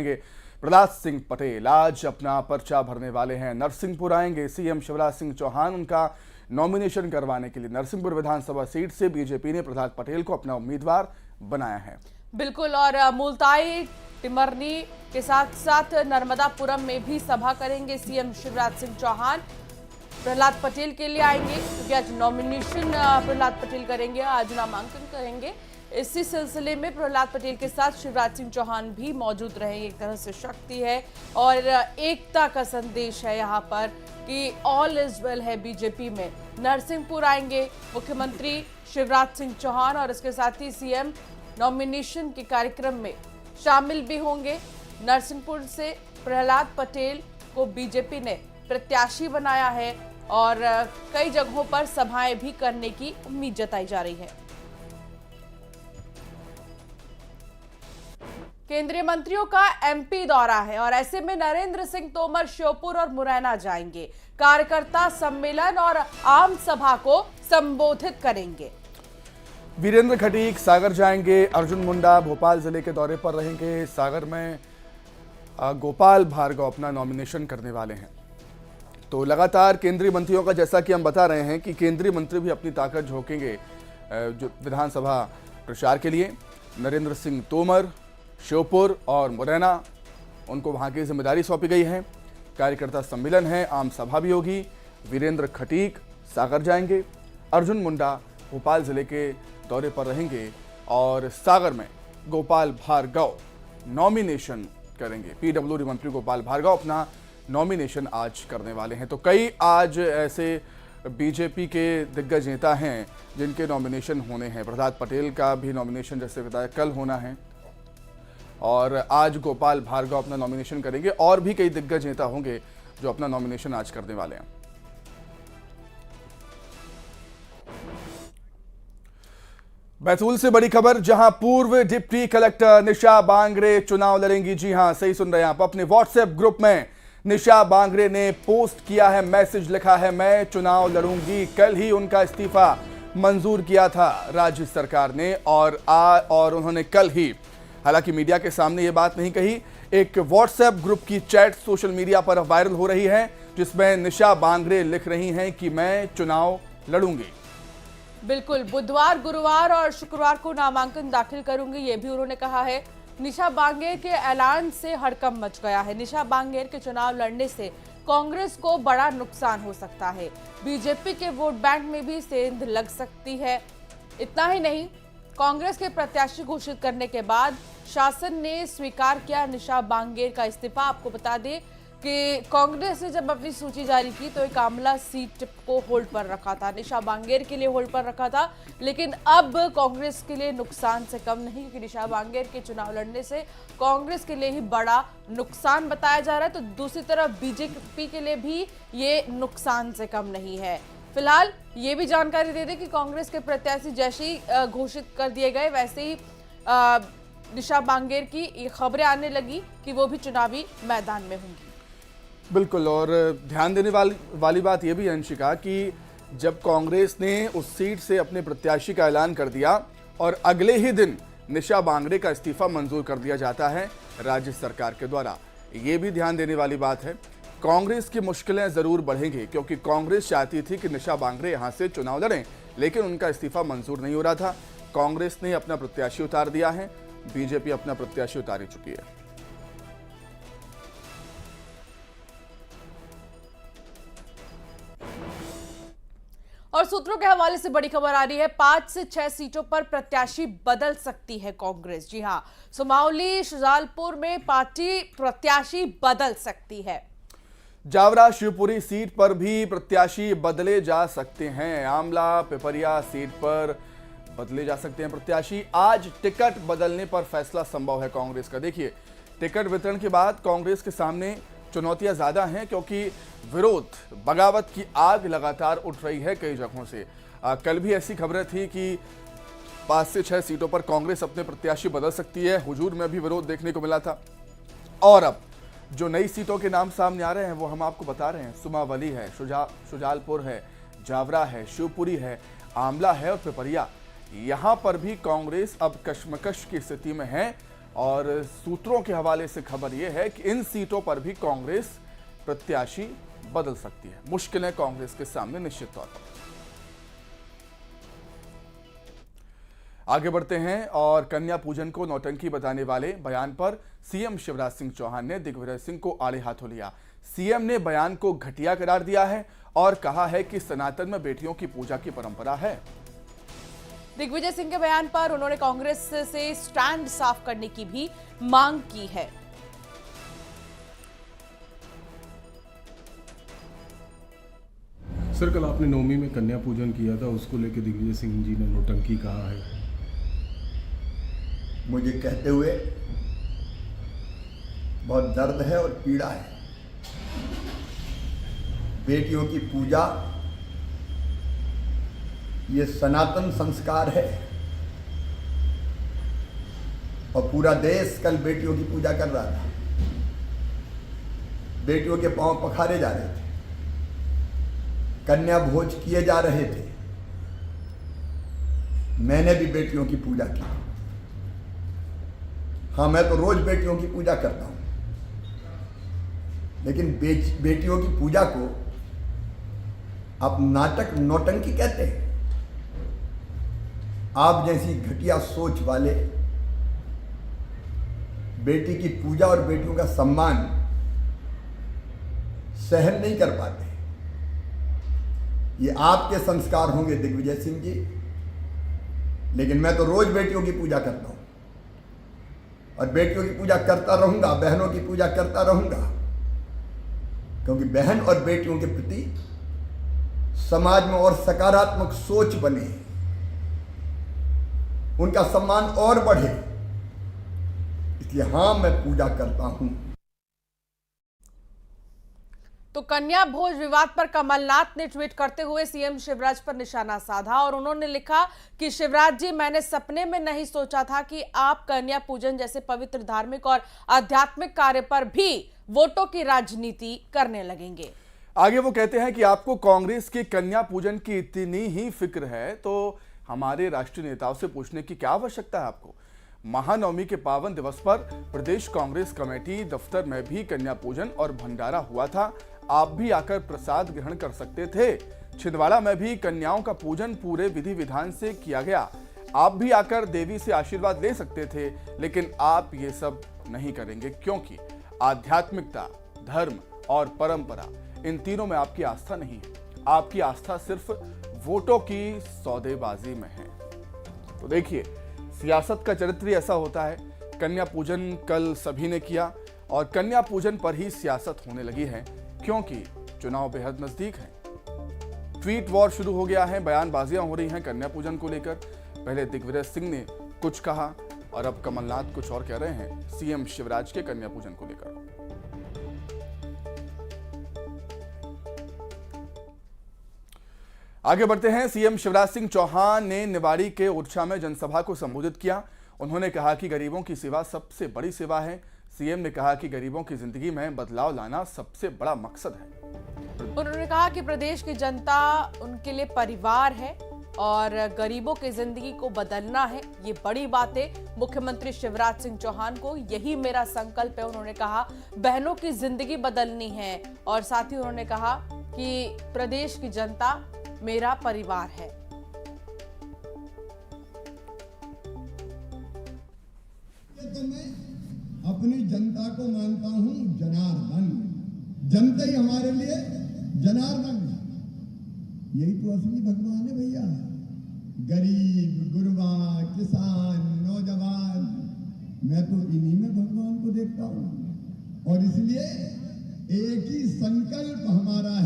प्रहलाद सिंह पटेल आज अपना पर्चा भरने वाले हैं। नरसिंहपुर आएंगे सीएम शिवराज सिंह चौहान उनका नॉमिनेशन करवाने के लिए। नरसिंहपुर विधानसभा सीट से बीजेपी ने प्रहलाद पटेल को अपना उम्मीदवार बनाया है। बिल्कुल, और मुल्ताई टिमरनी के साथ साथ नर्मदापुरम में भी सभा करेंगे सीएम शिवराज सिंह चौहान। प्रहलाद पटेल के लिए आएंगे क्योंकि आज नॉमिनेशन प्रहलाद पटेल करेंगे, आज नामांकन करेंगे। इसी सिलसिले में प्रहलाद पटेल के साथ शिवराज सिंह चौहान भी मौजूद रहे। एक तरह से शक्ति है और एकता का संदेश है यहाँ पर कि ऑल इज वेल है बीजेपी में। नरसिंहपुर आएंगे मुख्यमंत्री शिवराज सिंह चौहान और इसके साथ ही सीएम नॉमिनेशन के कार्यक्रम में शामिल भी होंगे। नरसिंहपुर से प्रहलाद पटेल को बीजेपी ने प्रत्याशी बनाया है और कई जगहों पर सभाएं भी करने की उम्मीद जताई जा रही है। केंद्रीय मंत्रियों का एमपी दौरा है और ऐसे में नरेंद्र सिंह तोमर श्योपुर और मुरैना जाएंगे। कार्यकर्ता सम्मेलन और आम सभा को संबोधित करेंगे। वीरेंद्र खटीक सागर जाएंगे। अर्जुन मुंडा भोपाल जिले के दौरे पर रहेंगे। सागर में गोपाल भार्गव अपना नॉमिनेशन करने वाले हैं। तो लगातार केंद्रीय मंत्रियों का, जैसा कि हम बता रहे हैं कि केंद्रीय मंत्री भी अपनी ताकत झोंकेंगे जो विधानसभा प्रचार के लिए। नरेंद्र सिंह तोमर श्योपुर और मुरैना, उनको वहां की जिम्मेदारी सौंपी गई है। कार्यकर्ता सम्मेलन है, आम सभा भी होगी। वीरेंद्र खटीक सागर जाएंगे। अर्जुन मुंडा भोपाल जिले के दौरे पर रहेंगे और सागर में गोपाल भार्गव नॉमिनेशन करेंगे। पीडब्ल्यूडी मंत्री गोपाल भार्गव अपना नॉमिनेशन आज करने वाले हैं। तो कई आज ऐसे बीजेपी के दिग्गज नेता हैं जिनके नॉमिनेशन होने हैं। प्रहलाद पटेल का भी नॉमिनेशन जैसे बताया कल होना है और आज गोपाल भार्गव अपना नॉमिनेशन करेंगे। और भी कई दिग्गज नेता होंगे जो अपना नॉमिनेशन आज करने वाले हैं। बैतूल से बड़ी खबर, जहां पूर्व डिप्टी कलेक्टर निशा बांगरे चुनाव लड़ेंगी। जी हां, सही सुन रहे हैं आप। अपने व्हाट्सएप ग्रुप में निशा बांगरे ने पोस्ट किया है, मैसेज लिखा है, मैं चुनाव लड़ूंगी। कल ही उनका इस्तीफा मंजूर किया था राज्य सरकार ने और उन्होंने कल ही, हालांकि मीडिया के सामने ये बात नहीं कही, एक व्हाट्सएप ग्रुप की चैट सोशल मीडिया पर वायरल हो रही है जिसमें निशा बांगरे लिख रही हैं कि मैं चुनाव लड़ूंगी। बिल्कुल, बुधवार, गुरुवार और शुक्रवार को नामांकन दाखिल करूंगी, ये भी उन्होंने कहा है। निशा बांगेर के ऐलान से हड़कंप मच गया है। निशा बांगेर के चुनाव लड़ने से कांग्रेस को बड़ा नुकसान हो सकता है। बीजेपी के वोट बैंक में भी सेंध लग सकती है। इतना ही नहीं, कांग्रेस के प्रत्याशी घोषित करने के बाद शासन ने स्वीकार किया निशा बांगेर का इस्तीफा। आपको बता दें कि कांग्रेस ने जब अपनी सूची जारी की तो एक आमला सीट को होल्ड पर रखा था, निशा बांगेर के लिए होल्ड पर रखा था। लेकिन अब कांग्रेस के लिए नुकसान से कम नहीं, क्योंकि निशा बांगेर के चुनाव लड़ने से कांग्रेस के लिए ही बड़ा नुकसान बताया जा रहा है। तो दूसरी तरफ बीजेपी के लिए भी ये नुकसान से कम नहीं है। फिलहाल ये भी जानकारी दे दें कि कांग्रेस के प्रत्याशी जैसे ही घोषित कर दिए गए वैसे ही निशा बांगेर की खबरें आने लगी कि वो भी चुनावी मैदान में होंगी। बिल्कुल, और ध्यान देने वाली बात यह भी है अंशिका कि जब कांग्रेस ने उस सीट से अपने प्रत्याशी का ऐलान कर दिया और अगले ही दिन निशा बांगरे का इस्तीफा मंजूर कर दिया जाता है राज्य सरकार के द्वारा। ये भी ध्यान देने वाली बात है। कांग्रेस की मुश्किलें जरूर बढ़ेंगी क्योंकि कांग्रेस चाहती थी कि निशा बांगरे यहां से चुनाव लड़ें, लेकिन उनका इस्तीफा मंजूर नहीं हो रहा था। कांग्रेस ने अपना प्रत्याशी उतार दिया है, बीजेपी अपना प्रत्याशी उतार चुकी है। और सूत्रों के हवाले से बड़ी खबर आ रही है, 5 से 6 सीटों पर प्रत्याशी बदल सकती है कांग्रेस। जी हां, सुमावली शुजालपुर में पार्टी प्रत्याशी बदल सकती है। जावरा शिवपुरी सीट पर भी प्रत्याशी बदले जा सकते हैं। आमला पिपरिया सीट पर बदले जा सकते हैं प्रत्याशी। आज टिकट बदलने पर फैसला संभव है कांग्रेस का। देखिए, टिकट वितरण के बाद कांग्रेस के सामने चुनौतियां ज्यादा हैं क्योंकि विरोध, बगावत की आग लगातार उठ रही है कई जगहों से। कल भी ऐसी खबरें थी कि 5 से 6 सीटों पर कांग्रेस अपने प्रत्याशी बदल सकती है। हुजूर में भी विरोध देखने को मिला था और अब जो नई सीटों के नाम सामने आ रहे हैं वो हम आपको बता रहे हैं। सुमावली है, शुजालपुर है, जावरा है, शिवपुरी है, आमला है और पिपरिया। यहां पर भी कांग्रेस अब कशमकश की स्थिति में है और सूत्रों के हवाले से खबर यह है कि इन सीटों पर भी कांग्रेस प्रत्याशी बदल सकती है। मुश्किलें कांग्रेस के सामने निश्चित तौर पर। आगे बढ़ते हैं और कन्या पूजन को नौटंकी बताने वाले बयान पर सीएम शिवराज सिंह चौहान ने दिग्विजय सिंह को आड़े हाथों लिया। सीएम ने बयान को घटिया करार दिया है और कहा है कि सनातन में बेटियों की पूजा की परंपरा है। दिग्विजय सिंह के बयान पर उन्होंने कांग्रेस से स्टैंड साफ करने की भी मांग की है। सर, कल आपने नवमी में कन्या पूजन किया था, उसको लेकर दिग्विजय सिंह जी ने नौटंकी कहा है। मुझे कहते हुए बहुत दर्द है और पीड़ा है। बेटियों की पूजा ये सनातन संस्कार है और पूरा देश कल बेटियों की पूजा कर रहा था। बेटियों के पांव पखारे जा रहे थे, कन्या भोज किए जा रहे थे। मैंने भी बेटियों की पूजा की। हाँ, मैं तो रोज बेटियों की पूजा करता हूं, लेकिन बेटियों की पूजा को आप नाटक नौटंकी कहते हैं। आप जैसी घटिया सोच वाले बेटी की पूजा और बेटियों का सम्मान सहन नहीं कर पाते। ये आपके संस्कार होंगे दिग्विजय सिंह जी, लेकिन मैं तो रोज बेटियों की पूजा करता हूं और बेटियों की पूजा करता रहूंगा, बहनों की पूजा करता रहूंगा, क्योंकि बहन और बेटियों के प्रति समाज में और सकारात्मक सोच बने, उनका सम्मान और बढ़े। इसलिए हाँ, मैं पूजा करता हूं। तो कन्या भोज विवाद पर कमलनाथ ने ट्वीट करते हुए सीएम शिवराज पर निशाना साधा और उन्होंने लिखा कि शिवराज जी, मैंने सपने में नहीं सोचा था कि आप कन्या पूजन जैसे पवित्र धार्मिक और आध्यात्मिक कार्य पर भी वोटों की राजनीति करने लगेंगे। आगे वो कहते हैं कि आपको कांग्रेस की कन्या पूजन की इतनी ही फिक्र है तो हमारे राष्ट्रीय नेताओं से पूछने की क्या आवश्यकता है आपको। महानवमी के पावन दिवस पर प्रदेश कांग्रेस कमेटी दफ्तर में भी कन्या पूजन और भंडारा हुआ था। आप भी आकर प्रसाद ग्रहण कर सकते थे। छिंदवाड़ा में भी कन्याओं का पूजन पूरे विधि विधान से किया गया। आप भी आकर देवी से आशीर्वाद ले सकते थे, लेकिन आप ये सब नहीं करेंगे क्योंकि आध्यात्मिकता, धर्म और परंपरा, इन तीनों में आपकी आस्था नहीं है। आपकी आस्था सिर्फ वोटों की सौदेबाजी में है। तो देखिए, सियासत का चरित्र ऐसा होता है। कन्या पूजन कल सभी ने किया और कन्या पूजन पर ही सियासत होने लगी है, क्योंकि चुनाव बेहद नजदीक है। ट्वीट वॉर शुरू हो गया है, बयानबाजियां हो रही हैं कन्या पूजन को लेकर। पहले दिग्विजय सिंह ने कुछ कहा और अब कमलनाथ कुछ और कह रहे हैं सीएम शिवराज के कन्या पूजन को लेकर। आगे बढ़ते हैं। सीएम शिवराज सिंह चौहान ने निवाड़ी के ओरछा में जनसभा को संबोधित किया। उन्होंने कहा कि गरीबों की सेवा सबसे बड़ी सेवा है। सीएम ने कहा कि गरीबों की जिंदगी में बदलाव लाना सबसे बड़ा मकसद है। उन्होंने कहा कि प्रदेश की जनता उनके लिए परिवार है और गरीबों की जिंदगी को बदलना है, ये बड़ी बात है। मुख्यमंत्री शिवराज सिंह चौहान को यही मेरा संकल्प है। उन्होंने कहा बहनों की जिंदगी बदलनी है और साथ ही उन्होंने कहा कि प्रदेश की जनता मेरा परिवार है। तो मैं अपनी जनता को मानता हूं जनार्दन। जनता ही हमारे लिए जनार्दन है। यही तो असली भगवान है भैया। गरीब, गुरबा, किसान, नौजवान, मैं तो इन्हीं में भगवान को देखता हूं और इसलिए एक ही संकल्प हमारा है।